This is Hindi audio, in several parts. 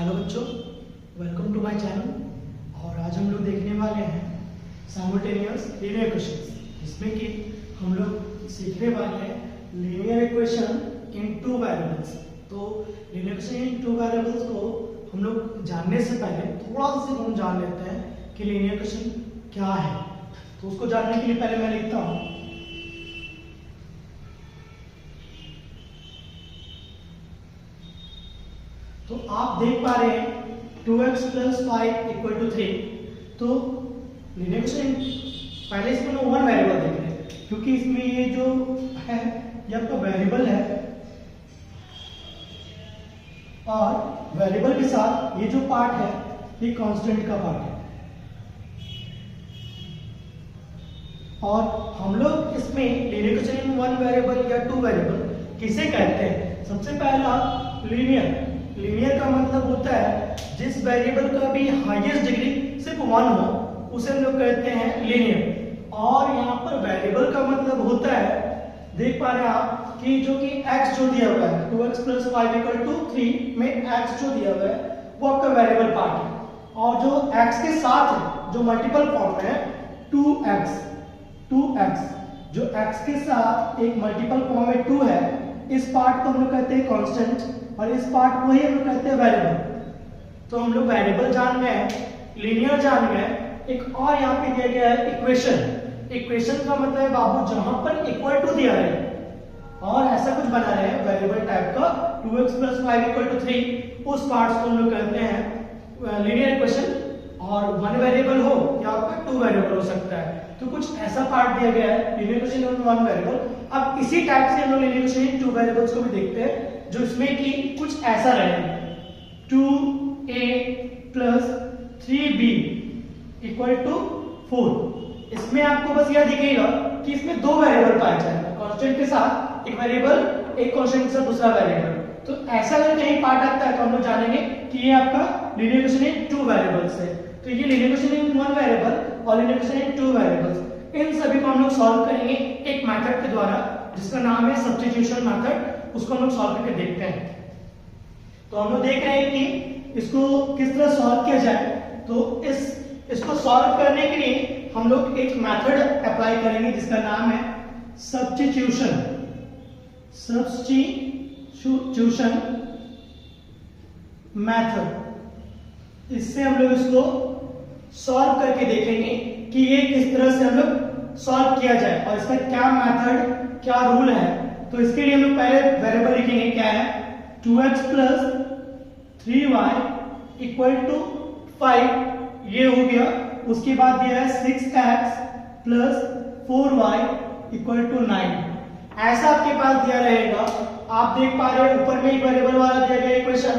हेलो बच्चों, वेलकम टू माय चैनल। और आज हम लोग देखने वाले हैं साइमल्टेनियस लीनियर इक्वेशंस, जिसमें कि हम लोग सीखने वाले हैं linear equation in two variables. तो linear equation in two variables को हम लोग जानने से पहले थोड़ा सा हम जान लेते हैं कि लीनियर इक्वेशन क्या है। तो उसको जानने के लिए पहले मैं लिखता हूँ तो आप देख पा रहे हैं 2x + 5 = 3। तो लीनियर इक्वेशन पहले इसमें हम वन वेरिएबल देख रहे हैं, क्योंकि इसमें ये जो है ये आपका वेरिएबल है और वेरिएबल के साथ ये जो पार्ट है ये कांस्टेंट का पार्ट है। और हम लोग इसमें linear equation in one variable या टू वेरिएबल किसे कहते हैं? सबसे पहला लीनियर का मतलब होता है जिस वेरिएबल का भी हाईएस्ट डिग्री सिर्फ 1 हो उसे हम लोग कहते हैं लीनियर। और यहाँ पर वेरिएबल का मतलब होता है, देख पा रहे हैं आप कि जो कि x जो दिया हुआ है 2x + 5 = 3 में x जो दिया हुआ है वो आपका वेरिएबल पार्ट है। और जो x के साथ है जो मल्टीपल फॉर्म में है 2x जो x के साथ एक मल्टीपल फॉर्म में 2 है, इस पार्ट को हम लोग कहते हैं कांस्टेंट और इस पार्ट को ही हम लोग कहते हैं वेरिएबल। तो हम लोग वेरिएबल जान गए, लीनियर जान गए। एक और यहाँ पे दिया गया है इक्वेशन का मतलब है बाबू जहां पर इक्वल टू दिया है और ऐसा कुछ बना रहे हैं वेरिएबल टाइप का 2x + 5 = 3, उस पार्ट्स को हम लोग कहते हैं लीनियर इक्वेशन। और वन वेरिएबल हो या आपका टू वेरिएबल हो सकता है। तो कुछ ऐसा पार्ट दिया गया है linear equation in one variable. अब इसी टाइप से हम लोग linear equation in two variables को भी देखते हैं, जो इसमें कि कुछ ऐसा रहेगा 2a + 3b = 4। इसमें आपको बस यह दिखेगा कि इसमें दो वेरिएबल पाए जाएंगे, कांस्टेंट के साथ एक वेरिएबल, एक कांस्टेंट के साथ दूसरा वेरिएबल। तो ऐसा अगर कहीं पार्ट आता है तो हम लोग जानेंगे कि ये आपका linear equation in two variables है। तो ये linear equation in one variable और linear equation in two variables, इन सभी को हम लोग सॉल्व करेंगे एक मेथड के द्वारा जिसका नाम है सब्स्टिट्यूशन मेथड। उसको हम लोग सॉल्व करके देखते हैं। तो हम लोग देख रहे हैं कि इसको किस तरह सॉल्व किया जाए। तो इसको सॉल्व करने के लिए हम लोग एक मेथड अप्लाई करेंगे जिसका नाम है सब्स्टिट्यूशन मेथड। इससे हम लोग इसको सॉल्व करके देखेंगे कि ये किस तरह से हम लोग सॉल्व किया जाए और इसका क्या मेथड, क्या रूल है। तो इसके लिए हम लोग पहले वेरिएबल लिखेंगे, क्या है 2x + 3y = 5, ये हो गया। उसके बाद दिया है 6x + 4y = 9। ऐसा आपके पास दिया रहेगा। आप देख पा रहे हैं ऊपर में एक वेरिएबल वाला दिया गया इक्वेशन,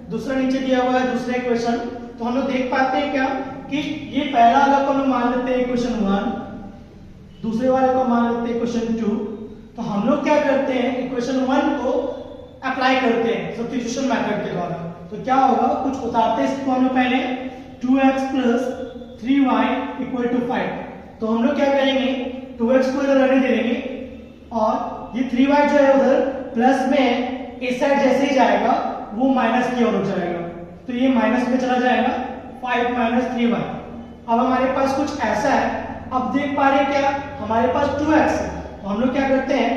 दूसरा नीचे दिया हुआ है दूसरा इक्वेशन। तो हम लोग देख पाते हैं क्या कि ये पहला वाला को हम मान लेते हैं इक्वेशन 1, दूसरे वाले को मान लेते हैं इक्वेशन 2। तो हम लोग क्या करते हैं, इक्वेशन 1 को अप्लाई करते हैं सब्स्टिट्यूशन मेथड के द्वारा। तो क्या होगा, कुछ उतारते हैं इसको हम लोग पहले 2x + 3y = 5। तो हम लोग क्या करेंगे, 2x को इधर रहने दे देंगे और ये 3y जो है उधर प्लस में इस साइड जैसे ही जाएगा वो माइनस की ओर हो जाएगा। तो ये माइनस में चला जाएगा 5 - 3y। अब हमारे पास कुछ ऐसा है। अब देख पा रहे हैं क्या, हमारे पास 2x है। तो हम लोग क्या करते हैं,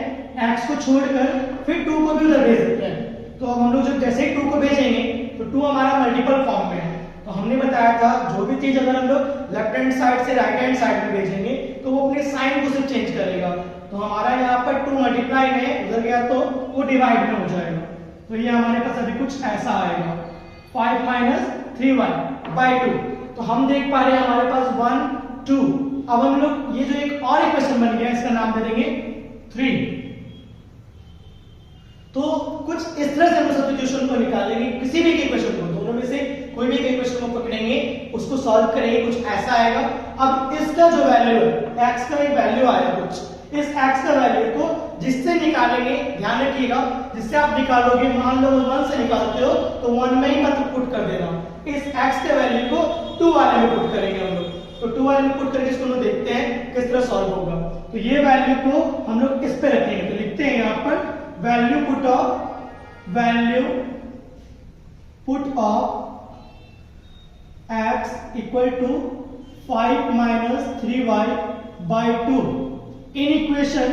x को छोड़कर फिर 2 को भी उधर भेज देते हैं। तो अब हम लोग जब जैसे ही 2 को भेजेंगे तो 2 हमारा मल्टीपल फॉर्म में है। तो हमने बताया था जो भी चीज अगर हम लोग लेफ्ट हैंड साइड से राइट हैंड साइड में भेजेंगे तो वो अपने साइन को सिर्फ चेंज करेगा। तो हमारा यहाँ पर 2 मल्टीप्लाई में उधर गया तो वो डिवाइड में हो जाएगा। तो ये हमारे पास अभी कुछ ऐसा आएगा 5 - 3y / 2। तो हम देख पा रहे हैं हमारे पास 1 2। अब हम लोग ये जो एक और इक्वेशन बन गया इसका नाम दे देंगे 3। तो कुछ इस तरह से हम सब्स्टिट्यूशन को निकालेंगे, किसी भी इक्वेशन को, दोनों में से कोई भी इक्वेशन को पकड़ेंगे, उसको सॉल्व करेंगे, कुछ ऐसा आएगा। अब इसका जो वैल्यू है, x का एक वैल्यू आएगा कुछ, इस x का वैल्यू को जिससे निकालेंगे, ध्यान रखिएगा, जिससे आप निकालोगे, मान लो 1 से निकालते हो तो 1 में ही मत पुट कर देना। इस x के वैल्यू को 2 वाले में पुट करेंगे हम लोग। तो 2 वाले में पुट करके इसको हम लोग देखते हैं किस तरह सॉल्व होगा। तो ये वैल्यू को हम लोग इस पे रखेंगे। तो लिखते हैं यहाँ पर value put of x equal to 5 minus 3y by 2 in equation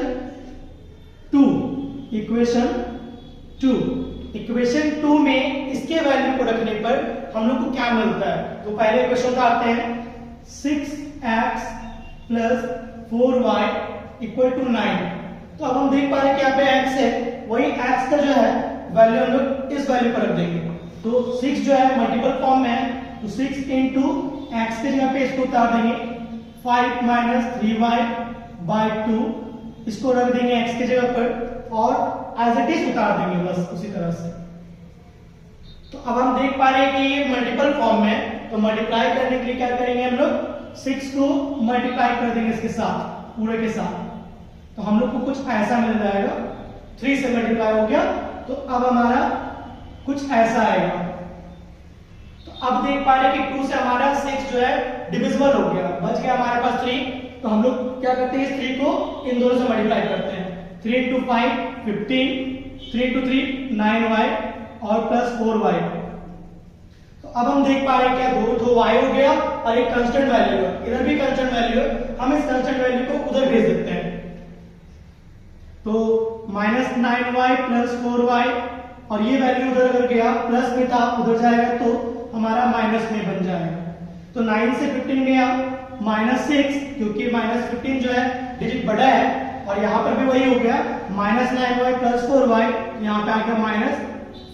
2 में इसके वैल्यू को रखने पर हम लोग को क्या मिलता है। तो पहले इक्वेशन उतारते हैं 6x plus 4y equal to 9। तो अब हम देख पा रहे हैं कि यहाँ पे x है, वही x का जो है वैल्यू हम लोग इस वैल्यू पर रख देंगे। तो 6 जो है मल्टीपल फॉर्म में है, तो 6 इंटू एक्स के जगह पे इसको उतार देंगे 5 माइनस 3y बाई 2, इसको रख देंगे x के जगह पर और एज इट इज उतार देंगे बस उसी तरह से। तो अब हम देख पा रहे हैं कि ये मल्टीपल फॉर्म में है, तो मल्टीप्लाई करने के लिए क्या करेंगे हम लोग 6 को मल्टीप्लाई कर देंगे इसके साथ, पूरे के साथ। तो हम लोग को कुछ ऐसा मिल जाएगा, 3 से मल्टीप्लाई हो गया, तो अब हमारा कुछ ऐसा आएगा। तो अब देख पा रहे हैं कि 2 से हमारा 6 जो है डिविजिबल हो गया, बच गया हमारे पास 3। तो हम लोग क्या करते हैं, इस 3 को इन दोनों से मल्टीप्लाई करते हैं। 3 इंटू 5 15, 3 इंटू 3 9y और प्लस 4y। तो अब हम देख पा रहे हैं क्या दो y हो गया और एक कांस्टेंट वैल्यू है, इधर भी कांस्टेंट वैल्यू है, हम इस कांस्टेंट वैल्यू को उधर भेज देते हैं। तो माइनस 9y प्लस 4y और ये वैल्यू उधर अगर गया प्लस में था उधर जाएगा तो हमारा माइनस में बन जाएगा। तो 9 से 15 गया -6, क्योंकि -15 जो है डिजिट बड़ा है, और यहाँ पर भी वही हो गया माइनस 9y प्लस 4y, यहाँ पे आ गया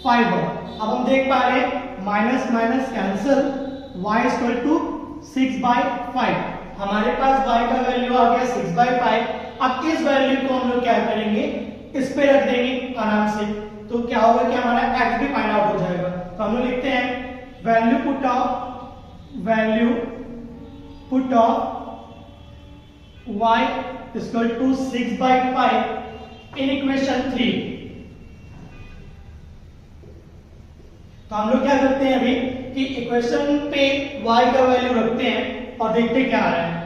-5y। अब हम देख पा रहे हैं minus minus cancel, y equal to 6/5। हमारे पास y का वैल्यू आ गया 6/5। अब इस वैल्यू को हम लोग क्या करेंगे, इस पे रख देंगे आराम से। तो क्या होगा कि हमारा x भी फाइंड आउट हो जाएगा। तो हम लोग लिखते हैं value put of y equal to 6/5 in equation 3। तो हम लोग क्या करते हैं अभी कि इक्वेशन पे y का वैल्यू रखते हैं और देखते क्या आ रहा है।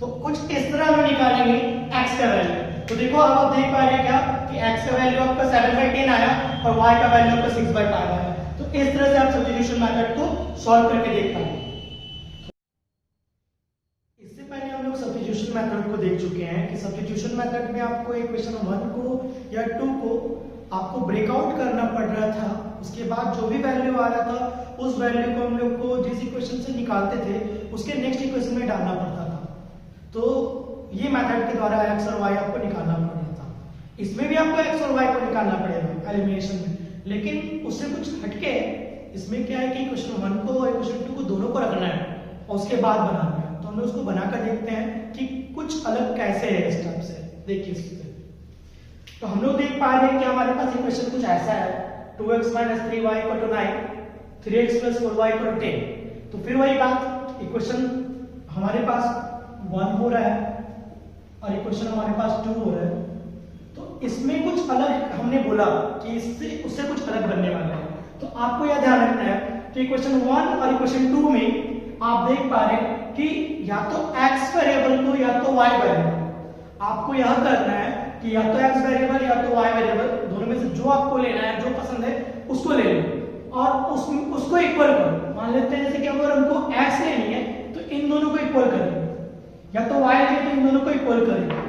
तो कुछ इस तरह हम निकालेंगे x का वैल्यू। तो देखो अब आप देख पा रहे हैं क्या कि x का वैल्यू आपका 7/10 आया और y का वैल्यू आपका 6/5 आया। तो इस तरह से आप सब्स्टिट्यूशन मेथड को सॉल्व करके देख पाएंगे। इससे पहले हम लोग सब्स्टिट्यूशन मेथड को देख चुके हैं कि सब्स्टिट्यूशन मेथड में आपको इक्वेशन 1 को या 2 को आपको ब्रेकआउट करना पड़ रहा था, उसके बाद जो भी वैल्यू आ रहा था उस वैल्यू को हम लोग को जिस इक्वेशन से निकालते थे उसके नेक्स्ट इक्वेशन में डालना पड़ता था। तो ये मेथड के द्वारा x और y आपको निकालना पड़ेगा था। इसमें भी आपको x और y को निकालना पड़ेगा एलिमिनेशन में, लेकिन उससे कुछ हटके इसमें क्या है कि इक्वेशन 1 को और इक्वेशन 2 को दोनों को रखना है और उसके बाद बनाना है। तो हम लोग उसको बनाकर देखते हैं कि कुछ अलग कैसे है इस टाइप से। देखिए इससे तो हम लोग देख पा रहे हैं कि हमारे पास इक्वेशन कुछ ऐसा है 2x - 3y = 9, 3x + 4y = 10। तो फिर वही बात, इक्वेशन हमारे पास 1 हो रहा है और इक्वेशन हमारे पास 2 हो रहा है। तो इसमें कुछ अलग हमने बोला कि इससे उससे कुछ अलग बनने वाला है। तो आपको यह ध्यान रखना है कि इक्वेशन 1 और इक्वेशन 2 में आप देख पा रहे हैं कि या तो x वेरिएबल को या तो y वेरिएबल, आपको यह करना है कि या तो x वेरिएबल या तो y वेरिएबल, दोनों में से जो आपको लेना है, जो पसंद है उसको ले लो और उसको इक्वल करो। मान लेते हैं जैसे कि अगर हमको x लेनी है तो इन दोनों को इक्वल करेंगे, या तो y लेते हैं इन दोनों को इक्वल करेंगे।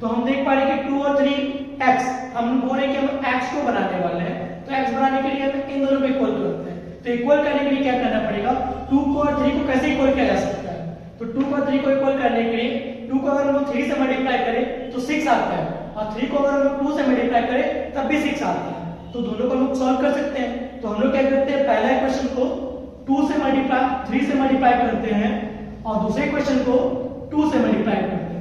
तो हम देख पा रहे हैं कि 2 और 3 x, हम बोल रहे हैं कि हम x को बनाने वाले हैं, तो x बनाने के लिए हम इन दोनों को इक्वल करते हैं। तो इक्वल करने के लिए क्या करना पड़ेगा, 2 को और 3 को कैसे इक्वल किया जा सकता है। तो 2 को और 3 को इक्वल करने के लिए 2 को अगर हम लोग 3 से मल्टीप्लाई करें तो 6 आता है, और 3 को अगर हम लोग 2 से मल्टीप्लाई करें तब भी 6 आता है। तो दोनों को हम लोग सॉल्व कर सकते हैं। तो हम लोग क्या करते हैं, पहला इक्वेशन को 3 से मल्टीप्लाई करते हैं और दूसरे इक्वेशन को 2 से मल्टीप्लाई करते हैं।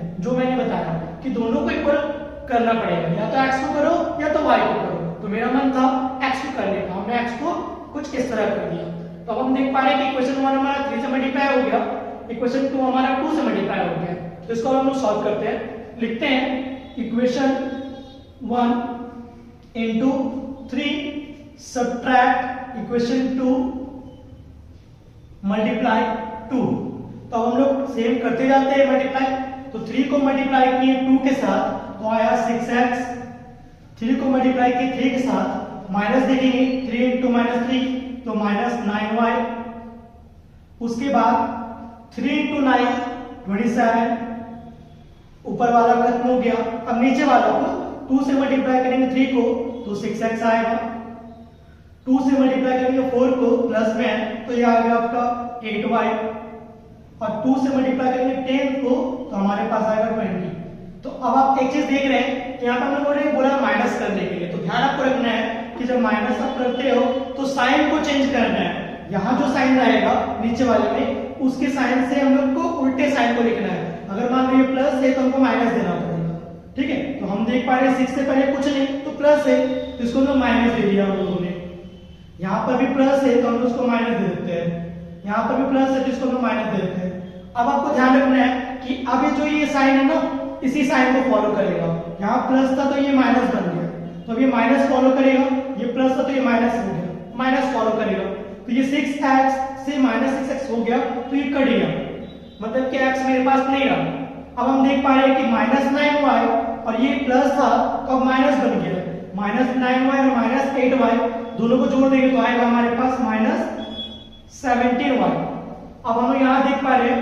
करना पड़ेगा, या तो x को करो या तो y को करो। तो मेरा मन था x को करने का, हमने x को कुछ इस तरह कर दिया। तो अब हम देख पा रहे हैं कि इक्वेशन 1 हमारा 3 से मल्टीप्लाई हो गया, इक्वेशन 2 हमारा 2 से मल्टीप्लाई हो गया। तो इसको हम लोग सॉल्व करते हैं, लिखते हैं equation 1 into 3 subtract equation 2 multiply 2। तो अब हम लोग सेम करते जाते हैं मल्टीप्लाई। तो 3 को मल्टीप्लाई किए 2 के साथ तो आया 6x, 3 को मल्टीप्लाई किए 3 के साथ माइनस देखेंगे 3 इंटू माइनस 3 तो माइनस 9y, उसके बाद 3 इंटू 9 27, ऊपर वाला खत्म हो गया। अब नीचे वाला को 2 से मल्टीप्लाई करेंगे 3 को तो 6x आएगा, 2 से मल्टीप्लाई करेंगे 4 को प्लस में तो ये आ गया आपका 8y, और 2 से मल्टीप्लाई करेंगे 10 को तो हमारे पास आएगा 20। तो अब आप एक चीज देख रहे हैं कि यहाँ पर हम लोगों ने बोला माइनस करने के लिए, तो ध्यान आपको रखना है कि जब माइनस आप करते हो तो साइन को चेंज करना है। यहाँ जो साइन रहेगा नीचे वाले में उसके साइन से हम लोग को उल्टे साइन को लिखना है। अगर मान लीजिए प्लस है तो हमको माइनस देना पड़ेगा, ठीक है। तो हम देख पा रहे हैं 6 से पहले कुछ नहीं तो प्लस है तो इसको हम लोग माइनस दे दिया हम लोगों ने। यहाँ पर भी प्लस है तो हम उसको माइनस दे देते हैं, यहाँ पर भी प्लस है तो इसको हम लोग माइनस दे देते हैं। अब आपको ध्यान रखना है कि अब ये जो ये साइन है ना इसी साइन को फॉलो करेगा। यहाँ प्लस था तो ये माइनस बन गया, तो अब ये माइनस फॉलो करेगा, ये प्लस था तो ये माइनस हो गया, माइनस फॉलो करेगा। तो ये 6x से माइनस 6x हो गया तो ये कट गया, मतलब कि x मेरे पास नहीं रहा। अब हम देख पा रहे हैं कि माइनस 9y और ये प्लस था तो अब माइनस बन गया, माइनस 9y और माइनस 8y दोनों को जोड़ देंगे तो आएगा हमारे पास माइनस 17y। अब हम यहाँ देख पा रहे हैं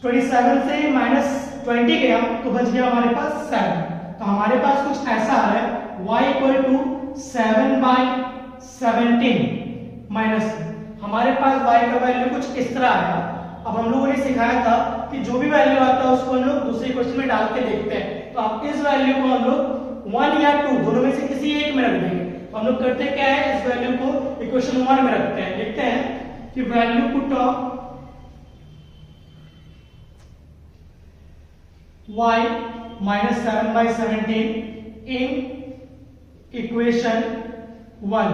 27 से माइनस 20 गया तो बच गया हमारे पास 7। तो हमारे पास कुछ ऐसा आ रहा है y इक्वल टू 7/17 माइनस, हमारे पास y का वैल्यू कुछ इस तरह आया। अब हम लोगों ने सिखाया था कि जो भी वैल्यू आता है उसको हम लोग दूसरे क्वेश्चन में डाल के देखते हैं। तो अब इस वैल्यू को हम लोग 1 या 2 दोनों में से किसी एक में रख देंगे। तो हम लोग करते क्या है, इस वैल्यू को इक्वेशन 1 में रखते हैं, लिखते हैं कि value put of y minus 7/17 in equation 1।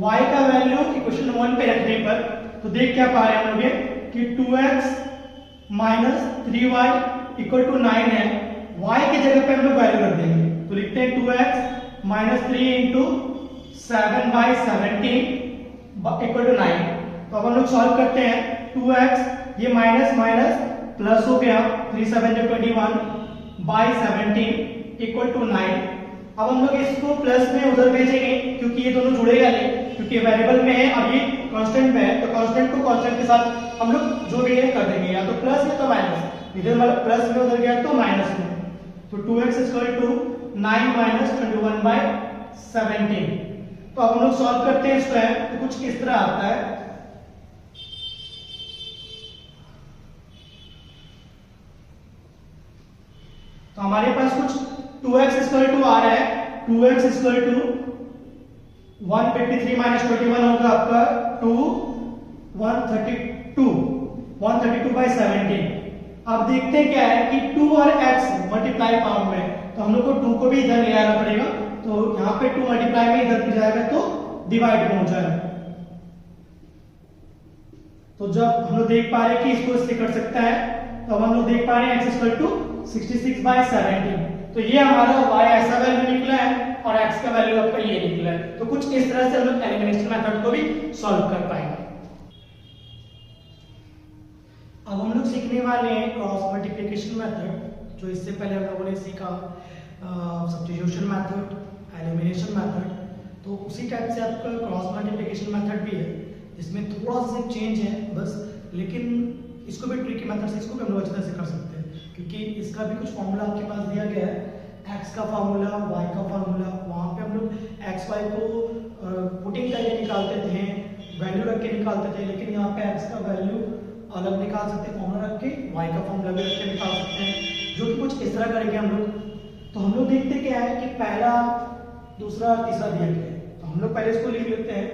y का वैल्यू इक्वेशन 1 पे रखने पर तो देख क्या पा रहे हैं हम लोग कि 2x minus 3y equal to 9 है। y की जगह पे हम लोग वैल्यू रख देंगे तो लिखते हैं 2x minus 3 into 7/17 equal to 9। तो अब हम लोग सॉल्व करते हैं, 2x ये माइनस माइनस प्लस हो गया 3 7 21/17 इक्वल टू 9। अब हम लोग इसको प्लस में उधर भेजेंगे क्योंकि ये दोनों जुड़ेगा नहीं, क्योंकि वेरिएबल में है और ये कांस्टेंट में है। तो कांस्टेंट को कांस्टेंट के साथ हम लोग जो भी है कर देंगे, या तो प्लस या तो माइनस। इधर मतलब प्लस में उधर गया तो माइनस में, तो 2x इक्वल टू 9 - 21/17। तो अब हम लोग सॉल्व करते हैं इसको, तो कुछ इस तरह आता है। तो हमारे पास कुछ 2x इक्वल टू आ रहा है, 2x इक्वल टू 153 - 21 होगा आपका 132/17। अब देखते हैं क्या है कि 2 और x मल्टीप्लाई फॉर्म में, तो हम लोग को 2 को भी इधर ले आना पड़ेगा। तो यहाँ पे 2 मल्टीप्लाई में इधर भी जाएगा तो डिवाइड में हो जाएगा। तो जब हम लोग देख पा रहे हैं कि इसको इससे कर सकता है, तो अब हम लोग देख पा रहे हैं x इक्वल टू 66/17। तो ये हमारा y ऐसा वैल्यू निकला है और x का वैल्यू आपका ये निकला है। तो कुछ इस तरह से हम लोग एलिमिनेशन मेथड को भी सॉल्व कर पाएंगे। अब हम लोग सीखने वाले हैं क्रॉस मल्टीप्लिकेशन मेथड, जो इससे पहले हम लोगों ने सीखा सब्स्टिट्यूशन मेथड, एलिमिनेशन मेथड। तो उसी टाइप से आपका क्रॉस मल्टीप्लिकेशन मेथड भी है, इसमें थोड़ा सा चेंज है बस, लेकिन इसको भी ट्रिकी मेथड से इसको भी हम लोग अच्छी तरह से कर सकते हैं, क्योंकि इसका भी कुछ फॉर्मूला आपके पास दिया गया है, x का फॉर्मूला, y का फॉर्मूला। वहाँ पे हम लोग x y को पुटिंग करके निकालते थे, वैल्यू रख के निकालते थे, लेकिन यहाँ पे x का वैल्यू अलग निकाल सकते हैं फॉर्मूला रख के, y का फॉर्मूला भी रख के निकाल सकते हैं, जो कि कुछ इस तरह करेंगे हम लोग। तो हम लोग देखते क्या है कि पहला, दूसरा, तीसरा दिया गया है, तो हम लोग पहले इसको लिख लेते हैं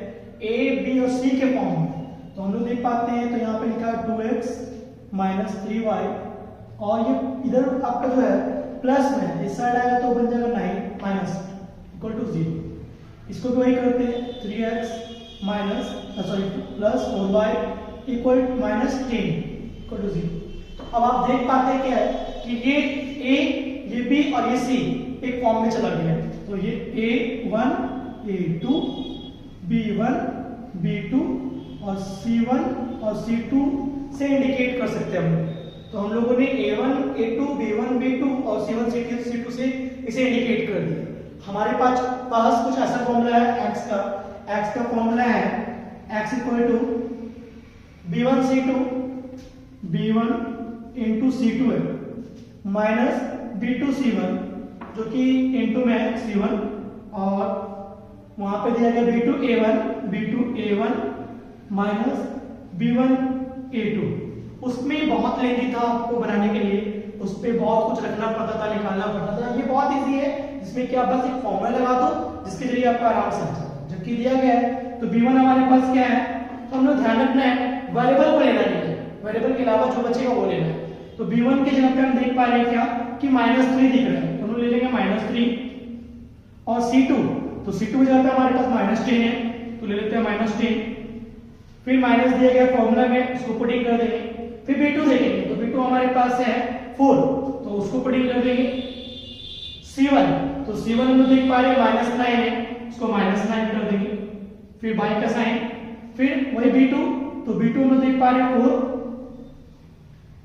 a, b और c के फॉर्म में। तो हम लोग देख पाते हैं, तो यहाँ पे लिखा है 2x - 3y और ये इधर आपका जो है प्लस में इस साइड आएगा तो बन जाएगा 9 माइनस इक्वल टू 0। इसको भी वही करते हैं 3x minus sorry plus 4y equal minus 10 equal to 0। अब आप देख पाते हैं क्या है कि ये a ये b और ये c एक फॉर्म में चला गया है। तो ये a1 a2 b1 b2 और c1 और c2 से इंडिकेट कर सकते हैं हम। तो हम लोगों ने a1 a2 b1 b2 और c1 c2 से इसे इंडिकेट कर दिया। हमारे पास कुछ ऐसा फॉर्मूला है x का फॉर्मूला है x equal to b1 c2 b1 into c2 है माइनस b2 c1 जो कि इंटू में है c1 और वहां पे दिया गया b2 a1 minus b1 a2। उसमें बहुत लेंदी था आपको बनाने के लिए, उस पर बहुत कुछ रखना पड़ता था, निकालना पड़ता था। ये बहुत इजी है जिसमें कि आप बस एक फॉर्मूला लगा दो जिसके जरिए आपका आराम से आ जाए। जबकि दिया गया है तो b1 हमारे पास क्या है, तो हम लोग ध्यान रखना है वेरिएबल को लेना नहीं है, वेरिएबल के अलावा जो बचेगा वो लेना है। तो b1 के जगह पे हम देख पा रहे हैं क्या कि -3 दिख रहा है, तो हम ले लेंगे -3 और c2 तो c2 की जगह पे हमारे पास -10 है तो ले लेते हैं -10। फिर माइनस दिया गया फॉर्मूला में उसको पुटिंग कर देंगे। फिर b2 देखेंगे तो b2 हमारे पास है 4 तो उसको पुटिंग कर देंगे। c1 तो c1 हम लोग देख पा रहे हैं -9 है उसको -9 कर देंगे। फिर बाई का साइन, फिर वही b2 तो b2 हम लोग देख पा रहे हैं 4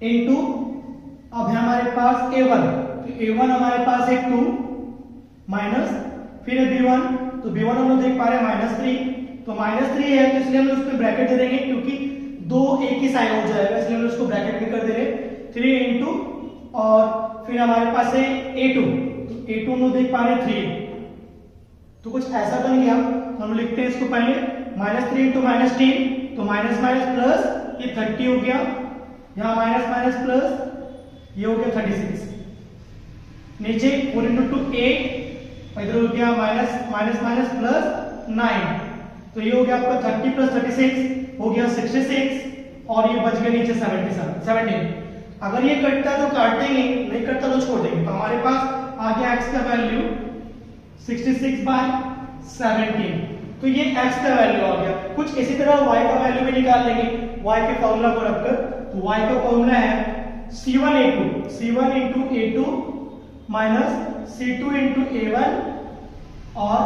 इनटू अब है हमारे पास a1 तो a1 हमारे पास है 2 माइनस फिर b1 तो b1 हम लोग देख पा रहे हैं -3 तो -3 है तो इसलिए हम उस पे ब्रैकेट दे देंगे क्योंकि दो एक ही साइन हो जाएगा इसलिए हम उसको ब्रैकेट में कर दे रहे 3 इनटू और फिर हमारे पास है a2 तो a2 हम लोग देख पा रहे हैं 3 तो कुछ ऐसा बन गया। हम लिखते हैं इसको पहले -3 इनटू -10 तो माइनस माइनस प्लस ये 30 हो गया, यहाँ माइनस माइनस प्लस ये हो गया 36, नीचे 4 इनटू 2 8 इधर हो गया माइनस माइनस माइनस प्लस 9 तो ये हो गया आपका 30 प्लस 36 हो गया 66 और ये बच गया नीचे 17। अगर ये कटता तो काट देंगे, नहीं कटता तो छोड़ देंगे। तो हमारे पास आ गया x का वैल्यू 66/17 तो ये x का वैल्यू आ गया। कुछ इसी तरह y का वैल्यू भी निकाल लेंगे y के फॉर्मूला को रखकर। तो y का फॉर्मूला है c1 into a2 minus c2 into a1 और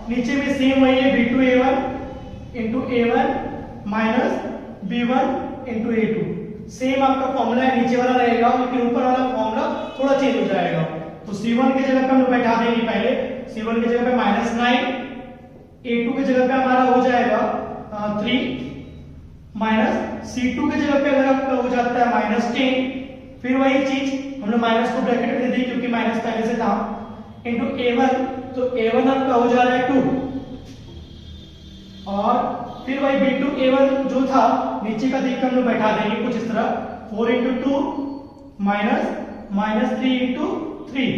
नीचे में सेम वही है b2 a1 into a1 minus b1 into a2। Same आपका फॉर्मूला है नीचे वाला रहेगा लेकिन ऊपर वाला फॉर्मूला थोड़ा चेंज हो जाएगा। तो c1 की जगह पे हम बैठा देंगे पहले c1 की जगह पे -9 a2 की जगह पे हमारा हो जाएगा 3 माइनस c2 की जगह पे अगर आपका हो जाता है -10 फिर वही चीज हमने माइनस को ब्रैकेट में दे दी क्योंकि माइनस पहले से था इंटू a1 तो a1 आपका हो जा रहा है 2 और फिर वही b2 a1 जो था नीचे का देख कर हम लोग बैठा देंगे कुछ इस तरह 4 इंटू 2 माइनस 3 इंटू 3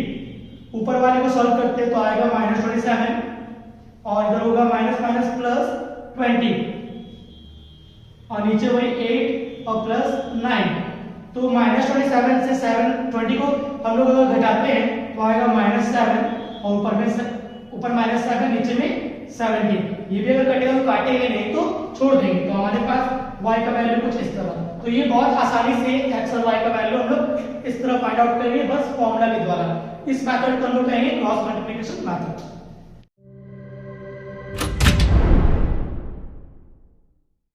ऊपर वाले को सॉल्व करते हैं तो आएगा -27 और इधर होगा माइनस माइनस प्लस 20 और नीचे वही 8 और प्लस 9 तो -27 से 20 को हम लोग अगर घटाते हैं तो आएगा -7 और ऊपर -7 नीचे में 17। ये भी अगर कटेगा तो काटेंगे नहीं तो छोड़ देंगे। तो हमारे पास y का वैल्यू कुछ इस तरह। तो ये बहुत आसानी से x और y का वैल्यू हम लोग इस तरह फाइंड आउट करेंगे बस फॉर्मूला के द्वारा। इस मेथड को हम लोग कहेंगे क्रॉस मल्टीप्लिकेशन मेथड।